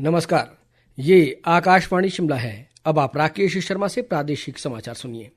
नमस्कार, ये आकाशवाणी शिमला है। अब आप राकेश शर्मा से प्रादेशिक समाचार सुनिए।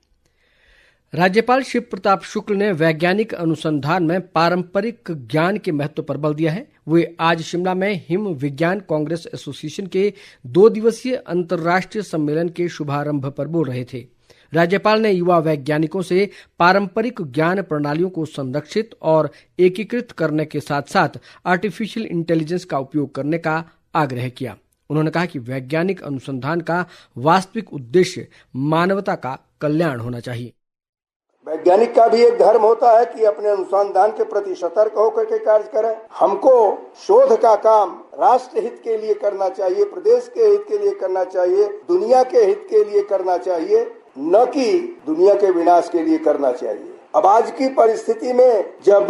राज्यपाल शिव प्रताप शुक्ल ने वैज्ञानिक अनुसंधान में पारंपरिक ज्ञान के महत्व पर बल दिया है। वे आज शिमला में हिम विज्ञान कांग्रेस एसोसिएशन के 2 दिवसीय अंतर्राष्ट्रीय सम्मेलन के शुभारंभ पर बोल रहे थे। राज्यपाल ने युवा वैज्ञानिकों से पारंपरिक ज्ञान प्रणालियों को संरक्षित और एकीकृत करने के साथ साथ आर्टिफिशियल इंटेलिजेंस का उपयोग करने का आग्रह किया। उन्होंने कहा कि वैज्ञानिक अनुसंधान का वास्तविक उद्देश्य मानवता का कल्याण होना चाहिए। वैज्ञानिक का भी एक धर्म होता है कि अपने अनुसंधान के प्रति सतर्क होकर के कार्य करें। हमको शोध का काम राष्ट्र हित के लिए करना चाहिए, प्रदेश के हित के लिए करना चाहिए, दुनिया के हित के लिए करना चाहिए, न कि दुनिया के विनाश के लिए करना चाहिए। अब आज की परिस्थिति में जब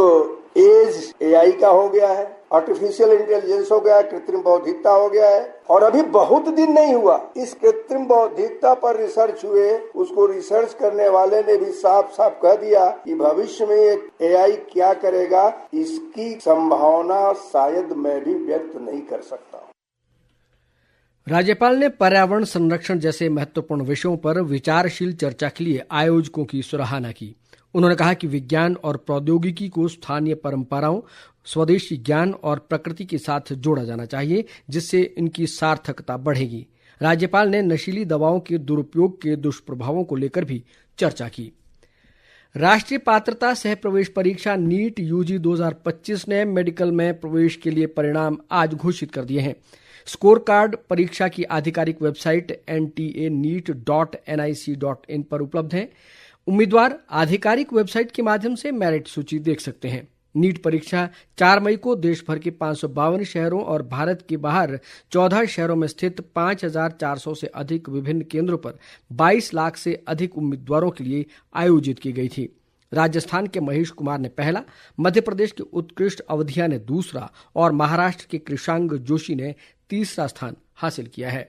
एज एआई का हो गया है, आर्टिफिशियल इंटेलिजेंस हो गया है, कृत्रिम बौद्धिकता हो गया है, और अभी बहुत दिन नहीं हुआ इस कृत्रिम बौद्धिकता पर रिसर्च हुए, उसको रिसर्च करने वाले ने भी साफ साफ कह दिया कि भविष्य में एआई क्या करेगा, इसकी संभावना शायद मैं भी व्यक्त नहीं कर सकता। राज्यपाल ने पर्यावरण संरक्षण जैसे महत्वपूर्ण विषयों पर विचारशील चर्चा के लिए आयोजकों की सराहना की। उन्होंने कहा कि विज्ञान और प्रौद्योगिकी को स्थानीय परंपराओं, स्वदेशी ज्ञान और प्रकृति के साथ जोड़ा जाना चाहिए, जिससे इनकी सार्थकता बढ़ेगी। राज्यपाल ने नशीली दवाओं के दुरुपयोग के दुष्प्रभावों को लेकर भी चर्चा की। राष्ट्रीय पात्रता सह प्रवेश परीक्षा नीट यूजी 2025 ने मेडिकल में प्रवेश के लिए परिणाम आज घोषित कर दिए हैं। स्कोर कार्ड परीक्षा की आधिकारिक वेबसाइट nta.nic.in पर उपलब्ध है। उम्मीदवार आधिकारिक वेबसाइट के माध्यम से मेरिट सूची देख सकते हैं। नीट परीक्षा 4 मई को देश भर के 552 शहरों और भारत के बाहर 14 शहरों में स्थित 5400 से अधिक विभिन्न केंद्रों पर 22 लाख से अधिक उम्मीदवारों के लिए आयोजित की गई थी। राजस्थान के महेश कुमार ने पहला, मध्य प्रदेश के उत्कृष्ट अवधिया ने दूसरा और महाराष्ट्र के कृषांग जोशी ने तीसरा स्थान हासिल किया है।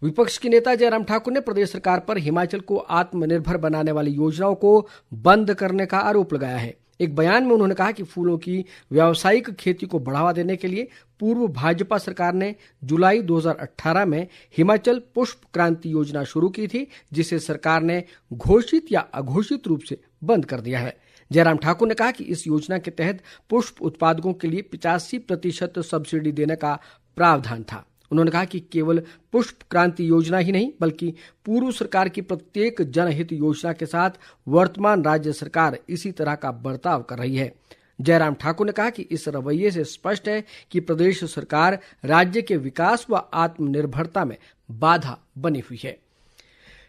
विपक्ष के नेता जयराम ठाकुर ने प्रदेश सरकार पर हिमाचल को आत्मनिर्भर बनाने वाली योजनाओं को बंद करने का आरोप लगाया है। एक बयान में उन्होंने कहा कि फूलों की व्यावसायिक खेती को बढ़ावा देने के लिए पूर्व भाजपा सरकार ने जुलाई 2018 में हिमाचल पुष्प क्रांति योजना शुरू की थी, जिसे सरकार ने घोषित या अघोषित रूप से बंद कर दिया है। जयराम ठाकुर ने कहा कि इस योजना के तहत पुष्प उत्पादकों के लिए 85% सब्सिडी देने का प्रावधान था। उन्होंने कहा कि केवल पुष्प क्रांति योजना ही नहीं, बल्कि पूर्व सरकार की प्रत्येक जनहित योजना के साथ वर्तमान राज्य सरकार इसी तरह का बर्ताव कर रही है। जयराम ठाकुर ने कहा कि इस रवैये से स्पष्ट है कि प्रदेश सरकार राज्य के विकास व आत्मनिर्भरता में बाधा बनी हुई है।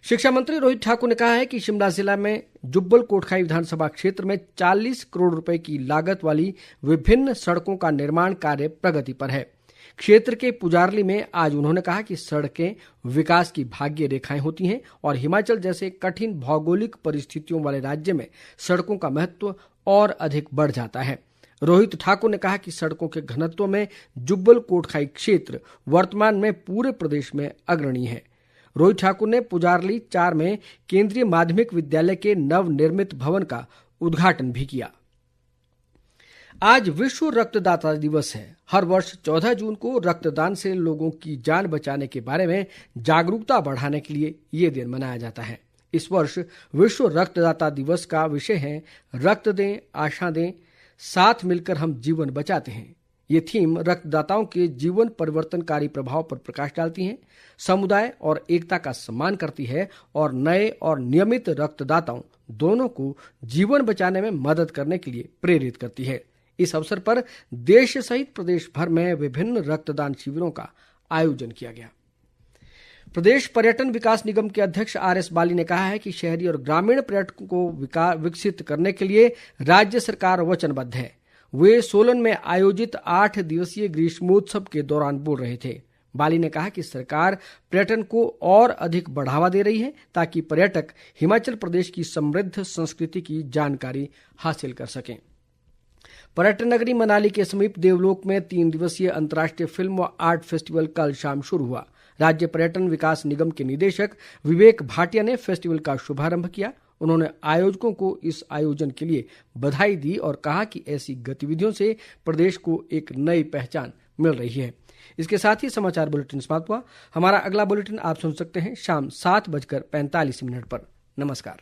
शिक्षा मंत्री रोहित ठाकुर ने कहा है कि शिमला जिला में जुब्बल कोटखाई विधानसभा क्षेत्र में 40 करोड़ रुपए की लागत वाली विभिन्न सड़कों का निर्माण कार्य प्रगति पर है। क्षेत्र के पुजारली में आज उन्होंने कहा कि सड़कें विकास की भाग्य रेखाएं होती हैं और हिमाचल जैसे कठिन भौगोलिक परिस्थितियों वाले राज्य में सड़कों का महत्व और अधिक बढ़ जाता है। रोहित ठाकुर ने कहा कि सड़कों के घनत्व में जुब्बल कोटखाई क्षेत्र वर्तमान में पूरे प्रदेश में अग्रणी है। रोहित ठाकुर ने पुजारली 4 में केंद्रीय माध्यमिक विद्यालय के नवनिर्मित भवन का उद्घाटन भी किया। आज विश्व रक्तदाता दिवस है। हर वर्ष 14 जून को रक्तदान से लोगों की जान बचाने के बारे में जागरूकता बढ़ाने के लिए ये दिन मनाया जाता है। इस वर्ष विश्व रक्तदाता दिवस का विषय है रक्त दें, आशा दें, साथ मिलकर हम जीवन बचाते हैं। ये थीम रक्तदाताओं के जीवन परिवर्तनकारी प्रभाव पर प्रकाश डालती है, समुदाय और एकता का सम्मान करती है और नए और नियमित रक्तदाताओं दोनों को जीवन बचाने में मदद करने के लिए प्रेरित करती है। इस अवसर पर देश सहित प्रदेश भर में विभिन्न रक्तदान शिविरों का आयोजन किया गया। प्रदेश पर्यटन विकास निगम के अध्यक्ष RS बाली ने कहा है कि शहरी और ग्रामीण पर्यटकों को विकसित करने के लिए राज्य सरकार वचनबद्ध है। वे सोलन में आयोजित 8 दिवसीय ग्रीष्मोत्सव के दौरान बोल रहे थे। बाली ने कहा कि सरकार पर्यटन को और अधिक बढ़ावा दे रही है ताकि पर्यटक हिमाचल प्रदेश की समृद्ध संस्कृति की जानकारी हासिल कर सकें। पर्यटन नगरी मनाली के समीप देवलोक में 3 दिवसीय अंतर्राष्ट्रीय फिल्म व आर्ट फेस्टिवल कल शाम शुरू हुआ। राज्य पर्यटन विकास निगम के निदेशक विवेक भाटिया ने फेस्टिवल का शुभारंभ किया। उन्होंने आयोजकों को इस आयोजन के लिए बधाई दी और कहा कि ऐसी गतिविधियों से प्रदेश को एक नई पहचान मिल रही है। इसके साथ ही समाचार बुलेटिन समाप्त हुआ। हमारा अगला बुलेटिन आप सुन सकते हैं शाम 7:45 पर। नमस्कार।